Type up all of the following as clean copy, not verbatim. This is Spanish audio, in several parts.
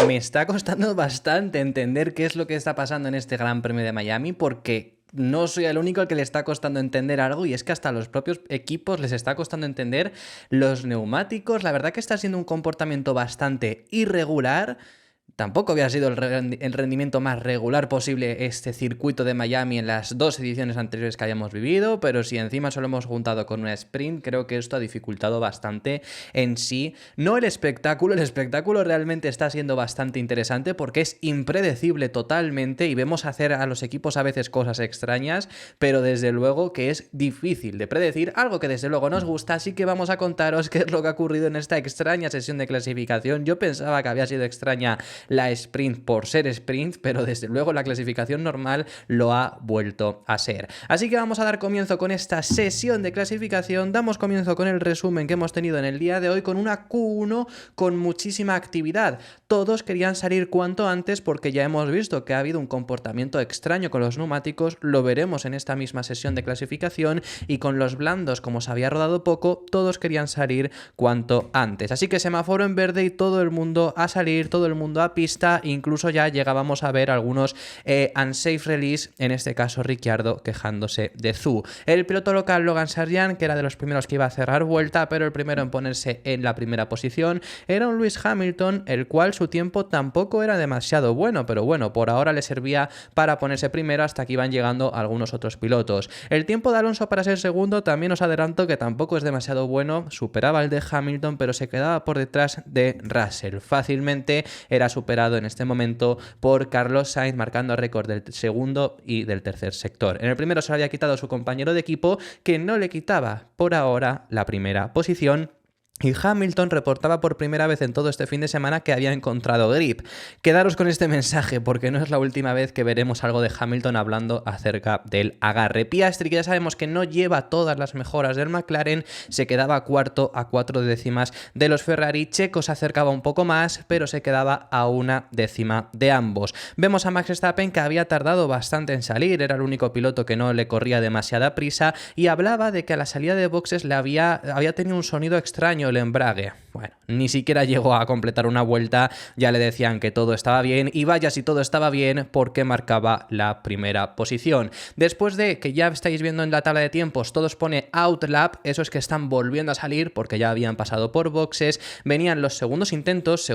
me está costando bastante entender qué es lo que está pasando en este Gran Premio de Miami, porque no soy el único al que le está costando entender algo, y es que hasta a los propios equipos les está costando entender los neumáticos. La verdad que está siendo un comportamiento bastante irregular. Tampoco había sido el rendimiento más regular posible este circuito de Miami en las dos ediciones anteriores que hayamos vivido, pero si encima solo hemos juntado con una sprint, creo que esto ha dificultado bastante en sí. No el espectáculo realmente está siendo bastante interesante porque es impredecible totalmente y vemos hacer a los equipos a veces cosas extrañas, pero desde luego que es difícil de predecir, algo que desde luego nos gusta, así que vamos a contaros qué es lo que ha ocurrido en esta extraña sesión de clasificación. Yo pensaba que había sido extraña la sprint por ser sprint, pero desde luego la clasificación normal lo ha vuelto a ser. Así que vamos a dar comienzo con esta sesión de clasificación. Damos comienzo con el resumen que hemos tenido en el día de hoy, con una Q1 con muchísima actividad. Todos querían salir cuanto antes porque ya hemos visto que ha habido un comportamiento extraño con los neumáticos, lo veremos en esta misma sesión de clasificación, y con los blandos, como se había rodado poco, todos querían salir cuanto antes. Así que semáforo en verde y todo el mundo a salir, todo el mundo a pista. Incluso ya llegábamos a ver algunos unsafe release, en este caso Ricciardo quejándose de Zhou. El piloto local Logan Sargeant, que era de los primeros que iba a cerrar vuelta, pero el primero en ponerse en la primera posición, era un Lewis Hamilton, el cual su tiempo tampoco era demasiado bueno, pero bueno, por ahora le servía para ponerse primero hasta que iban llegando algunos otros pilotos. El tiempo de Alonso para ser segundo, también os adelanto que tampoco es demasiado bueno, superaba el de Hamilton, pero se quedaba por detrás de Russell. Fácilmente era superado en este momento por Carlos Sainz, marcando récord del segundo y del tercer sector. En el primero se lo había quitado su compañero de equipo, que no le quitaba por ahora la primera posición. Y Hamilton reportaba por primera vez en todo este fin de semana que había encontrado grip. Quedaros con este mensaje porque no es la última vez que veremos algo de Hamilton hablando acerca del agarre. Piastri, que ya sabemos que no lleva todas las mejoras del McLaren, se quedaba cuarto a 4 décimas de los Ferrari. Checo se acercaba un poco más, pero se quedaba a 1 décima de ambos. Vemos a Max Verstappen, que había tardado bastante en salir, era el único piloto que no le corría demasiada prisa, y hablaba de que a la salida de boxes le había tenido un sonido extraño el embrague. Bueno, ni siquiera llegó a completar una vuelta, ya le decían que todo estaba bien, y vaya si todo estaba bien, porque marcaba la primera posición. Después de que ya estáis viendo en la tabla de tiempos, todos pone outlap, eso es que están volviendo a salir porque ya habían pasado por boxes. Venían los segundos intentos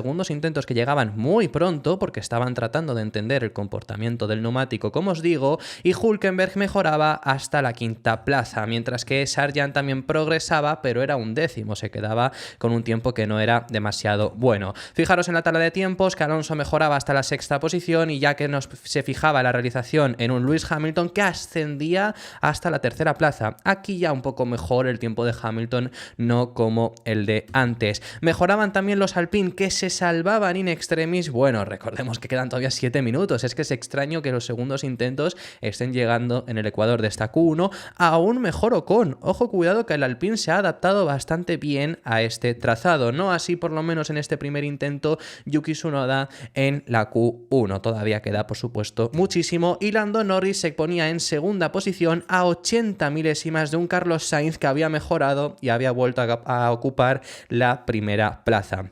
que llegaban muy pronto porque estaban tratando de entender el comportamiento del neumático, como os digo, y Hülkenberg mejoraba hasta la quinta plaza, mientras que Sargeant también progresaba, pero era un décimo, se quedaba con un tiempo que no era demasiado bueno. Fijaros en la tabla de tiempos que Alonso mejoraba hasta la sexta posición, y ya que se fijaba la realización en un Lewis Hamilton que ascendía hasta la tercera plaza. Aquí ya un poco mejor el tiempo de Hamilton, no como el de antes. Mejoraban también los Alpine, que se salvaban in extremis. Bueno, recordemos que quedan todavía 7 minutos, es que es extraño que los segundos intentos estén llegando en el ecuador de esta Q1. Aún mejor Ocon, ojo, cuidado, que el Alpine se ha adaptado bastante bien a este trazado, no así por lo menos en este primer intento Yuki Tsunoda en la Q1, todavía queda por supuesto muchísimo, y Lando Norris se ponía en segunda posición a 80 milésimas de un Carlos Sainz que había mejorado y había vuelto a ocupar la primera plaza.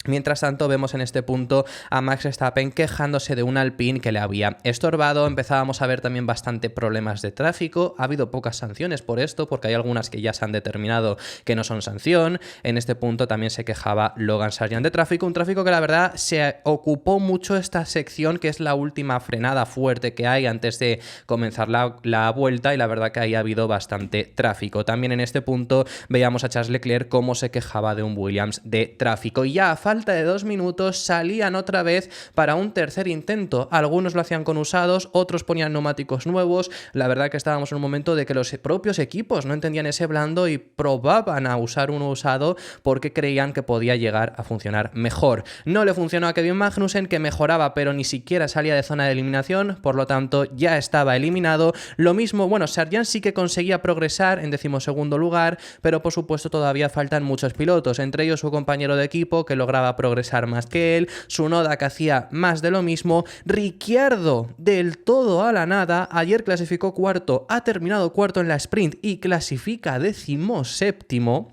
Mientras tanto, vemos en este punto a Max Verstappen quejándose de un Alpine que le había estorbado. Empezábamos a ver también bastante problemas de tráfico. Ha habido pocas sanciones por esto, porque hay algunas que ya se han determinado que no son sanción. En este punto también se quejaba Logan Sargeant de tráfico, un tráfico que la verdad se ocupó mucho esta sección, que es la última frenada fuerte que hay antes de comenzar la vuelta, y la verdad que ahí ha habido bastante tráfico. También en este punto veíamos a Charles Leclerc cómo se quejaba de un Williams de tráfico. Y ya a falta de 2 minutos salían otra vez para un tercer intento. Algunos lo hacían con usados, otros ponían neumáticos nuevos. La verdad que estábamos en un momento de que los propios equipos no entendían ese blando y probaban a usar uno usado porque creían que podía llegar a funcionar mejor. No le funcionó a Kevin Magnussen, que mejoraba pero ni siquiera salía de zona de eliminación, por lo tanto ya estaba eliminado. Lo mismo, bueno, Sargeant sí que conseguía progresar en 12º lugar, pero por supuesto todavía faltan muchos pilotos, entre ellos su compañero de equipo, que lograba progresar más que él, Tsunoda, que hacía más de lo mismo, Ricciardo del todo a la nada, ayer clasificó cuarto, ha terminado cuarto en la sprint y clasifica 17º.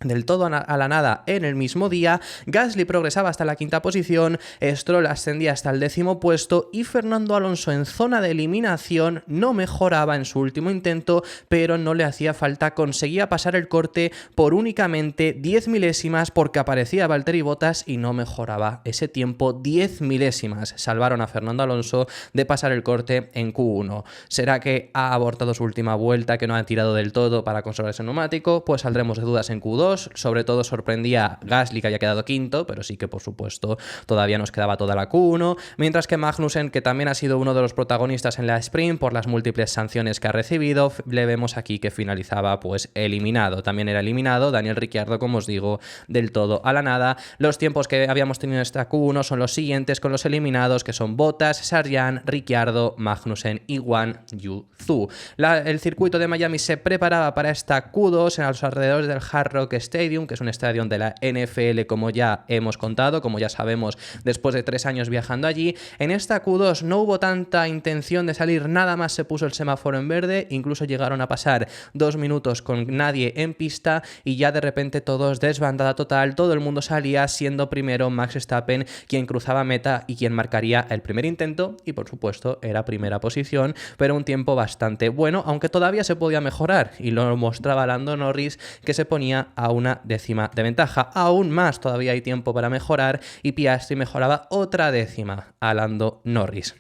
del todo a la nada en el mismo día. Gasly progresaba hasta la quinta posición, Stroll ascendía hasta el 10º puesto y Fernando Alonso en zona de eliminación no mejoraba en su último intento, pero no le hacía falta, conseguía pasar el corte por únicamente 10 milésimas porque aparecía Valtteri Bottas y no mejoraba ese tiempo. 10 milésimas salvaron a Fernando Alonso de pasar el corte en Q1. ¿Será que ha abortado su última vuelta, que no ha tirado del todo para conservar ese neumático? Pues saldremos de dudas en Q2. Sobre todo sorprendía Gasly, que haya quedado quinto, pero sí que por supuesto todavía nos quedaba toda la Q1, mientras que Magnussen, que también ha sido uno de los protagonistas en la sprint por las múltiples sanciones que ha recibido, le vemos aquí que finalizaba pues eliminado. También era eliminado Daniel Ricciardo, como os digo, del todo a la nada. Los tiempos que habíamos tenido en esta Q1 son los siguientes con los eliminados, que son Bottas, Sargent, Ricciardo, Magnussen y Guan Yu Zhou. El circuito de Miami se preparaba para esta Q2 en los alrededores del Hard Rock Stadium, que es un estadio de la NFL, como ya hemos contado, como ya sabemos después de 3 años viajando allí. En esta Q2 no hubo tanta intención de salir, nada más se puso el semáforo en verde, incluso llegaron a pasar 2 minutos con nadie en pista y ya de repente todos desbandada total, todo el mundo salía, siendo primero Max Verstappen quien cruzaba meta y quien marcaría el primer intento y por supuesto era primera posición, pero un tiempo bastante bueno, aunque todavía se podía mejorar y lo mostraba Lando Norris, que se ponía a una décima de ventaja. Aún más todavía hay tiempo para mejorar y Piastri mejoraba otra décima a Lando Norris.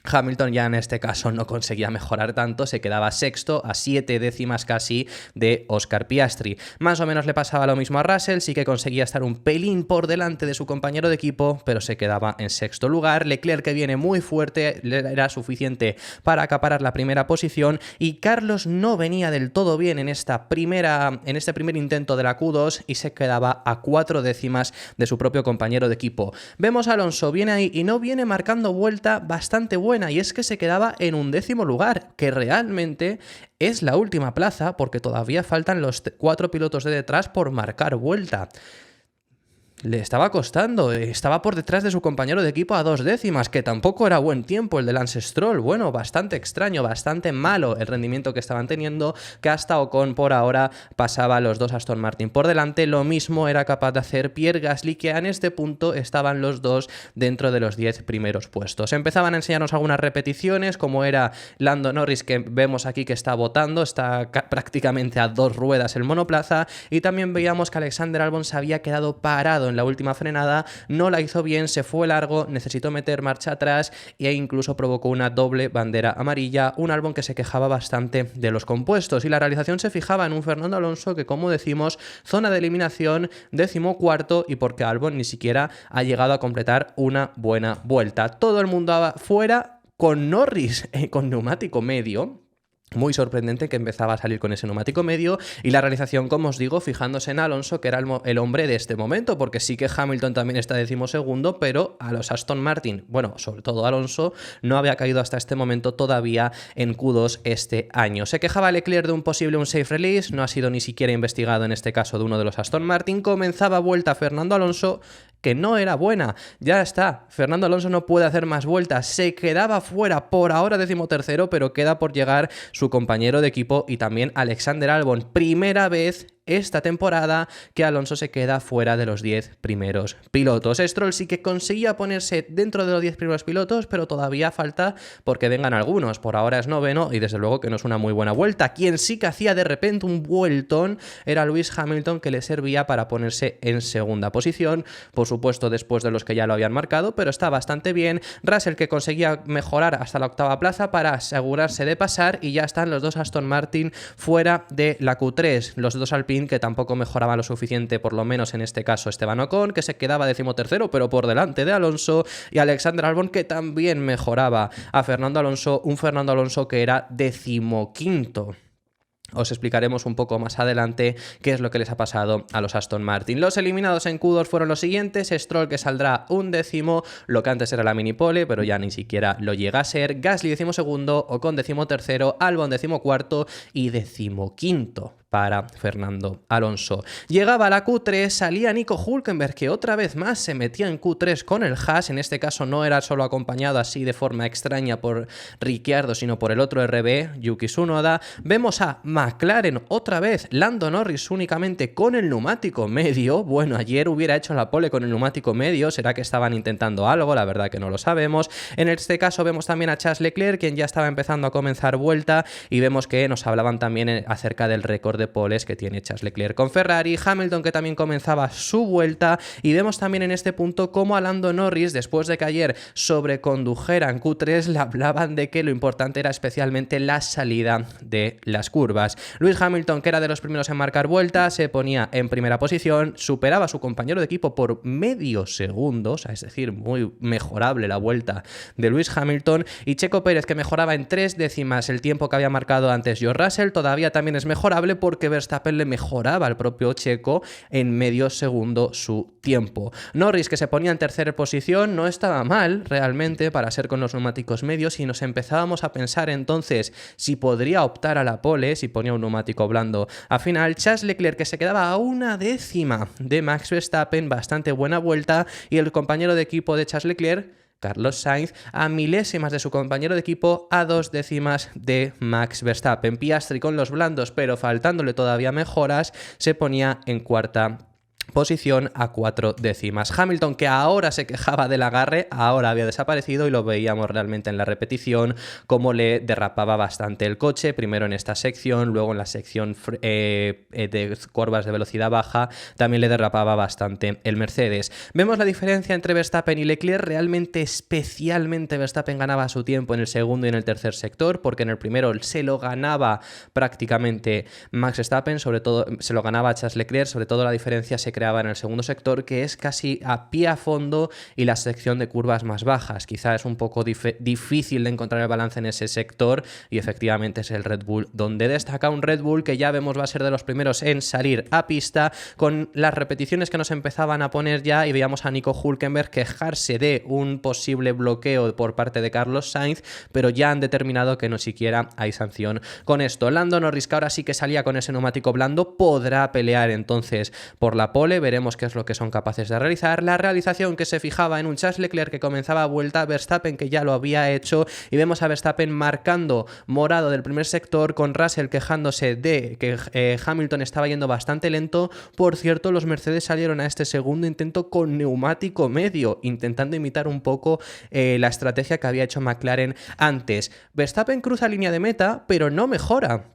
Hamilton ya en este caso no conseguía mejorar tanto, se quedaba sexto a 7 décimas casi de Oscar Piastri. Más o menos le pasaba lo mismo a Russell, sí que conseguía estar un pelín por delante de su compañero de equipo, pero se quedaba en sexto lugar. Leclerc, que viene muy fuerte, era suficiente para acaparar la primera posición y Carlos no venía del todo bien en este primer intento de la Q2 y se quedaba a 4 décimas de su propio compañero de equipo. Vemos a Alonso, viene ahí y no viene marcando vuelta bastante buena, y es que se quedaba en un 10º lugar, que realmente es la última plaza porque todavía faltan los 4 pilotos de detrás por marcar vuelta. Le estaba costando, estaba por detrás de su compañero de equipo a 2 décimas, que tampoco era buen tiempo el de Lance Stroll. Bueno, bastante extraño, bastante malo el rendimiento que estaban teniendo, que hasta Ocon por ahora pasaba a los 2 Aston Martin por delante. Lo mismo era capaz de hacer Pierre Gasly, que en este punto estaban los dos dentro de los 10 primeros puestos. Empezaban a enseñarnos algunas repeticiones, como era Lando Norris, que vemos aquí que está botando, está prácticamente a 2 ruedas el monoplaza, y también veíamos que Alexander Albon se había quedado parado en la última frenada, no la hizo bien, se fue largo, necesitó meter marcha atrás e incluso provocó una doble bandera amarilla, un Albon que se quejaba bastante de los compuestos, y la realización se fijaba en un Fernando Alonso que, como decimos, zona de eliminación, 14º, y porque Albon ni siquiera ha llegado a completar una buena vuelta. Todo el mundo fuera con Norris con neumático medio. Muy sorprendente que empezaba a salir con ese neumático medio, y la realización, como os digo, fijándose en Alonso, que era el hombre de este momento, porque sí que Hamilton también está 12º, pero a los Aston Martin, bueno, sobre todo Alonso, no había caído hasta este momento todavía en Q2 este año. Se quejaba Leclerc de un posible safe release, no ha sido ni siquiera investigado en este caso de uno de los Aston Martin. Comenzaba vuelta Fernando Alonso, que no era buena. Ya está, Fernando Alonso no puede hacer más vueltas, se quedaba fuera, por ahora 13º, pero queda por llegar su compañero de equipo y también Alexander Albon. Primera vez esta temporada que Alonso se queda fuera de los 10 primeros pilotos. Stroll sí que conseguía ponerse dentro de los 10 primeros pilotos, pero todavía falta porque vengan algunos. Por ahora es 9º y desde luego que no es una muy buena vuelta. Quien sí que hacía de repente un vueltón era Lewis Hamilton, que le servía para ponerse en segunda posición, por supuesto después de los que ya lo habían marcado, pero está bastante bien. Russell, que conseguía mejorar hasta la 8ª plaza para asegurarse de pasar, y ya están los 2 Aston Martin fuera de la Q3, los 2 Alpine, que tampoco mejoraba lo suficiente, por lo menos en este caso Esteban Ocon, que se quedaba 13º pero por delante de Alonso, y Alexander Albon, que también mejoraba a Fernando Alonso, un Fernando Alonso que era 15º. Os explicaremos un poco más adelante qué es lo que les ha pasado a los Aston Martin. Los eliminados en Q2 fueron los siguientes: Stroll, que saldrá 11º, lo que antes era la mini pole, pero ya ni siquiera lo llega a ser. Gasly 12º, Ocon 13º, Albon 14º y 15º. para Fernando Alonso. Llegaba la Q3, salía Nico Hülkenberg, que otra vez más se metía en Q3 con el Haas. En este caso no era solo acompañado así de forma extraña por Ricciardo, sino por el otro RB, Yuki Tsunoda. Vemos a McLaren otra vez, Lando Norris únicamente con el neumático medio. Bueno, ayer hubiera hecho la pole con el neumático medio, ¿será que estaban intentando algo? La verdad que no lo sabemos. En este caso vemos también a Charles Leclerc, quien ya estaba empezando a comenzar vuelta, y vemos que nos hablaban también acerca del récord de poles que tiene Charles Leclerc con Ferrari. Hamilton, que también comenzaba su vuelta, y vemos también en este punto cómo a Lando Norris, después de que ayer sobrecondujera en Q3, le hablaban de que lo importante era especialmente la salida de las curvas. Lewis Hamilton, que era de los primeros en marcar vuelta, se ponía en primera posición, superaba a su compañero de equipo por medio segundo, o sea, es decir, muy mejorable la vuelta de Lewis Hamilton, y Checo Pérez, que mejoraba en 3 décimas el tiempo que había marcado antes George Russell, todavía también es mejorable porque Verstappen le mejoraba al propio Checo en medio segundo su tiempo. Norris, que se ponía en tercera posición, no estaba mal realmente para ser con los neumáticos medios, y nos empezábamos a pensar entonces si podría optar a la pole si ponía un neumático blando. Al final, Charles Leclerc, que se quedaba a 1 décima de Max Verstappen, bastante buena vuelta, y el compañero de equipo de Charles Leclerc, Carlos Sainz, a milésimas de su compañero de equipo, a 2 décimas de Max Verstappen. Piastri con los blandos, pero faltándole todavía mejoras, se ponía en cuarta posición a 4 décimas. Hamilton, que ahora se quejaba del agarre, ahora había desaparecido, y lo veíamos realmente en la repetición, cómo le derrapaba bastante el coche, primero en esta sección, luego en la sección de curvas de velocidad baja, también le derrapaba bastante el Mercedes. Vemos la diferencia entre Verstappen y Leclerc. Realmente, especialmente Verstappen ganaba su tiempo en el segundo y en el tercer sector, porque en el primero se lo ganaba prácticamente Max Verstappen, sobre todo se lo ganaba Charles Leclerc, sobre todo la diferencia se creaba en el segundo sector, que es casi a pie a fondo, y la sección de curvas más bajas. Quizá es un poco difícil de encontrar el balance en ese sector, y efectivamente es el Red Bull donde destaca, un Red Bull que ya vemos va a ser de los primeros en salir a pista, con las repeticiones que nos empezaban a poner ya, y veíamos a Nico Hülkenberg quejarse de un posible bloqueo por parte de Carlos Sainz, pero ya han determinado que no siquiera hay sanción con esto. Lando Norris, que ahora sí que salía con ese neumático blando, podrá pelear entonces por la pole, veremos qué es lo que son capaces de realizar. La realización, que se fijaba en un Charles Leclerc que comenzaba vuelta, Verstappen, que ya lo había hecho, y vemos a Verstappen marcando morado del primer sector, con Russell quejándose de que Hamilton estaba yendo bastante lento. Por cierto, los Mercedes salieron a este segundo intento con neumático medio, intentando imitar un poco la estrategia que había hecho McLaren antes. Verstappen cruza línea de meta, pero no mejora.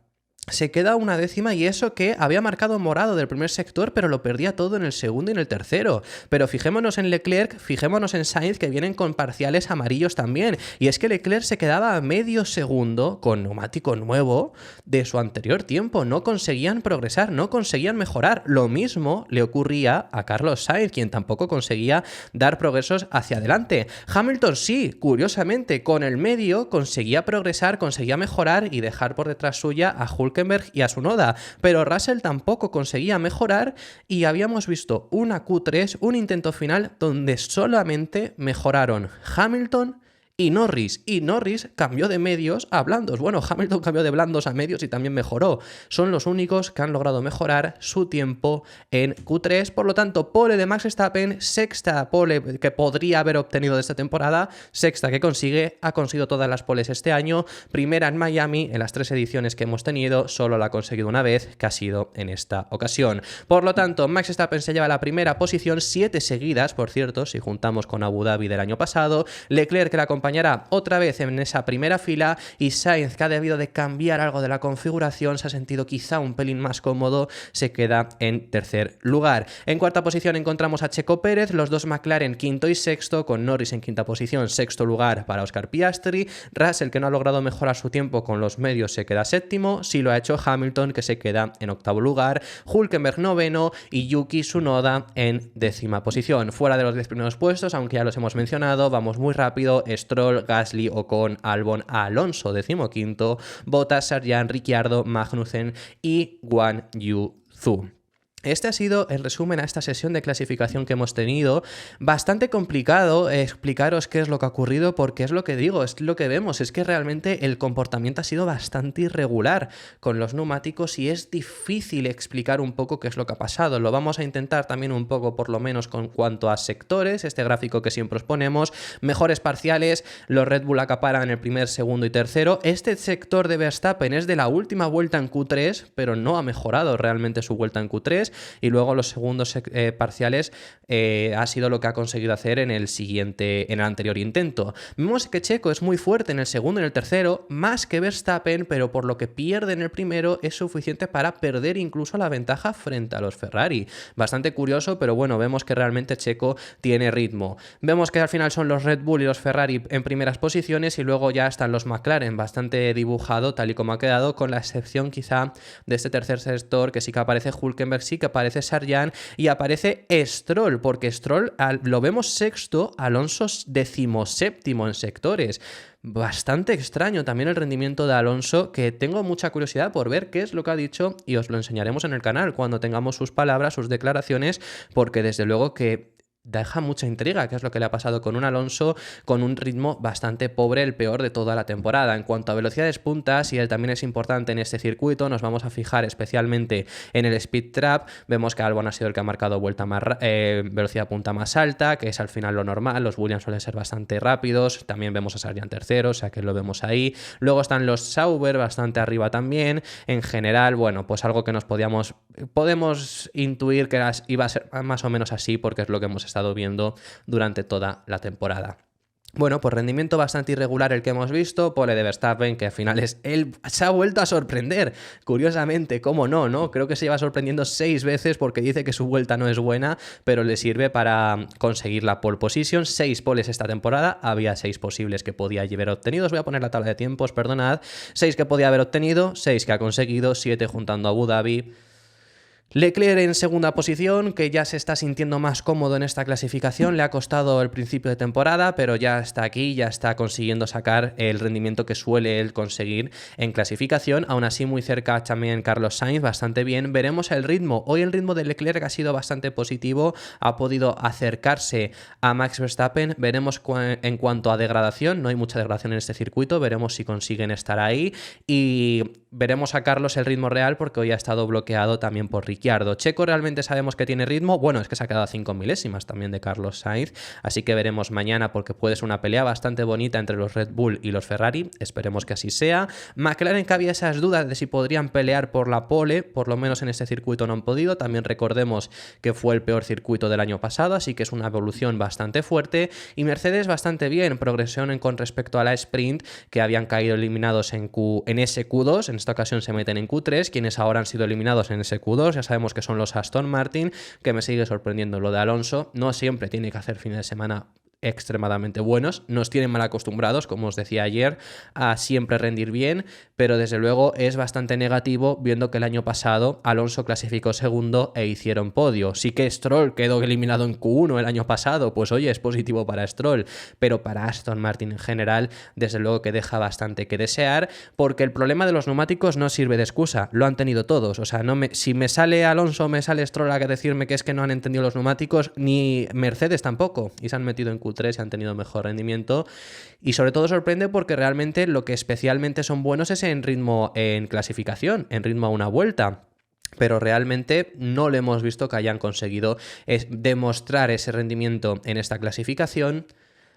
Se queda 1 décima, y eso que había marcado morado del primer sector, pero lo perdía todo en el segundo y en el tercero. Pero fijémonos en Leclerc, fijémonos en Sainz, que vienen con parciales amarillos también. Y es que Leclerc se quedaba a medio segundo con neumático nuevo de su anterior tiempo. No conseguían progresar, no conseguían mejorar. Lo mismo le ocurría a Carlos Sainz, quien tampoco conseguía dar progresos hacia adelante. Hamilton sí, curiosamente, con el medio conseguía progresar, conseguía mejorar y dejar por detrás suya a Hülkenberg y a Tsunoda, pero Russell tampoco conseguía mejorar, y habíamos visto una Q3, un intento final donde solamente mejoraron Hamilton y Norris cambió de medios a blandos. Bueno, Hamilton cambió de blandos a medios y también mejoró. Son los únicos que han logrado mejorar su tiempo en Q3. Por lo tanto, pole de Max Verstappen, sexta pole que podría haber obtenido de esta temporada, sexta que consigue, ha conseguido todas las poles este año, primera en Miami, en las 3 ediciones que hemos tenido, solo la ha conseguido una vez, que ha sido en esta ocasión. Por lo tanto, Max Verstappen se lleva la primera posición, 7 seguidas, por cierto, si juntamos con Abu Dhabi del año pasado. Leclerc, que la acompañará otra vez en esa primera fila, y Sainz, que ha debido de cambiar algo de la configuración, se ha sentido quizá un pelín más cómodo, se queda en tercer lugar. En cuarta posición encontramos a Checo Pérez, los dos McLaren quinto y sexto, con Norris en quinta posición, sexto lugar para Oscar Piastri. Russell, que no ha logrado mejorar su tiempo con los medios, se queda séptimo, sí lo ha hecho Hamilton, que se queda en octavo lugar, Hülkenberg noveno y Yuki Tsunoda en décima posición. Fuera de los 10 primeros puestos, aunque ya los hemos mencionado, vamos muy rápido: Stroll, Gasly, Ocon, Albon, Alonso decimoquinto, Bottas, Sargent, Ricciardo, Magnussen y Guan Yu Zhou. Este ha sido el resumen a esta sesión de clasificación que hemos tenido. Bastante complicado explicaros qué es lo que ha ocurrido porque es lo que digo, es lo que vemos, es que realmente el comportamiento ha sido bastante irregular con los neumáticos y es difícil explicar un poco qué es lo que ha pasado. Lo vamos a intentar también un poco, por lo menos con cuanto a sectores, este gráfico que siempre os ponemos, mejores parciales, los Red Bull acaparan el primer, segundo y tercero. Este sector de Verstappen es de la última vuelta en Q3, pero no ha mejorado realmente su vuelta en Q3. Y luego los segundos parciales ha sido lo que ha conseguido hacer en el anterior intento. Vemos que Checo es muy fuerte en el segundo y en el tercero, más que Verstappen, pero por lo que pierde en el primero es suficiente para perder incluso la ventaja frente a los Ferrari. Bastante curioso, pero bueno, vemos que realmente Checo tiene ritmo. Vemos que al final son los Red Bull y los Ferrari en primeras posiciones y luego ya están los McLaren, bastante dibujado tal y como ha quedado, con la excepción quizá de este tercer sector que sí que aparece Hülkenberg, sí que aparece Sargent y aparece Stroll, porque Stroll lo vemos sexto, Alonso 17º en sectores. Bastante extraño también el rendimiento de Alonso, que tengo mucha curiosidad por ver qué es lo que ha dicho y os lo enseñaremos en el canal cuando tengamos sus palabras, sus declaraciones, porque desde luego que deja mucha intriga qué es lo que le ha pasado con un Alonso con un ritmo bastante pobre, el peor de toda la temporada. En cuanto a velocidades puntas, y él también es importante en este circuito, nos vamos a fijar especialmente en el speed trap. Vemos que Albon ha sido el que ha marcado velocidad punta más alta, que es al final lo normal. Los Williams suelen ser bastante rápidos, también vemos a Sargent tercero, o sea que lo vemos ahí. Luego están los Sauber bastante arriba también. En general, bueno, pues algo que podemos intuir que iba a ser más o menos así, porque es lo que hemos estado viendo durante toda la temporada. Bueno, pues rendimiento bastante irregular el que hemos visto, pole de Verstappen, que al final él se ha vuelto a sorprender, curiosamente, cómo no, creo que se lleva sorprendiendo 6 veces porque dice que su vuelta no es buena, pero le sirve para conseguir la pole position. 6 poles esta temporada, había 6 posibles que podía haber obtenido, os voy a poner la tabla de tiempos, perdonad, 6 que podía haber obtenido, 6 que ha conseguido, 7 juntando a Abu Dhabi. Leclerc en segunda posición, que ya se está sintiendo más cómodo en esta clasificación, le ha costado el principio de temporada, pero ya está aquí, ya está consiguiendo sacar el rendimiento que suele él conseguir en clasificación. Aún así muy cerca también Carlos Sainz, bastante bien. Veremos el ritmo. Hoy el ritmo de Leclerc ha sido bastante positivo, ha podido acercarse a Max Verstappen. Veremos en cuanto a degradación, no hay mucha degradación en este circuito, veremos si consiguen estar ahí y veremos a Carlos el ritmo real porque hoy ha estado bloqueado también por Ricciardo. Checo realmente sabemos que tiene ritmo, bueno, es que se ha quedado a 5 milésimas también de Carlos Sainz, así que veremos mañana porque puede ser una pelea bastante bonita entre los Red Bull y los Ferrari, esperemos que así sea. McLaren, que había esas dudas de si podrían pelear por la pole, por lo menos en este circuito no han podido, también recordemos que fue el peor circuito del año pasado, así que es una evolución bastante fuerte, y Mercedes bastante bien, progresión con respecto a la sprint, que habían caído eliminados en ese Q2, en esta ocasión se meten en Q3, quienes ahora han sido eliminados en ese Q2, ya sabemos que son los Aston Martin, que me sigue sorprendiendo lo de Alonso. No siempre tiene que hacer fines de semana extremadamente buenos, nos tienen mal acostumbrados, como os decía ayer, a siempre rendir bien, pero desde luego es bastante negativo viendo que el año pasado Alonso clasificó segundo e hicieron podio. Sí que Stroll quedó eliminado en Q1 el año pasado, pues oye, es positivo para Stroll, pero para Aston Martin en general, desde luego que deja bastante que desear, porque el problema de los neumáticos no sirve de excusa, lo han tenido todos, o sea, si me sale Alonso, me sale Stroll a decirme que es que no han entendido los neumáticos, ni Mercedes tampoco, y se han metido en Q3 y han tenido mejor rendimiento, y sobre todo sorprende porque realmente lo que especialmente son buenos es en ritmo en clasificación, en ritmo a una vuelta. Pero realmente no le hemos visto que hayan conseguido demostrar ese rendimiento en esta clasificación.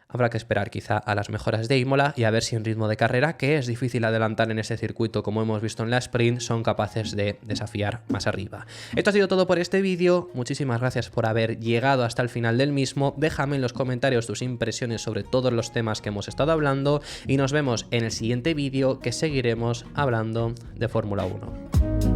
Habrá que esperar quizá a las mejoras de Imola y a ver si en ritmo de carrera, que es difícil adelantar en este circuito como hemos visto en la sprint, son capaces de desafiar más arriba. Esto ha sido todo por este vídeo, muchísimas gracias por haber llegado hasta el final del mismo, déjame en los comentarios tus impresiones sobre todos los temas que hemos estado hablando y nos vemos en el siguiente vídeo que seguiremos hablando de Fórmula 1.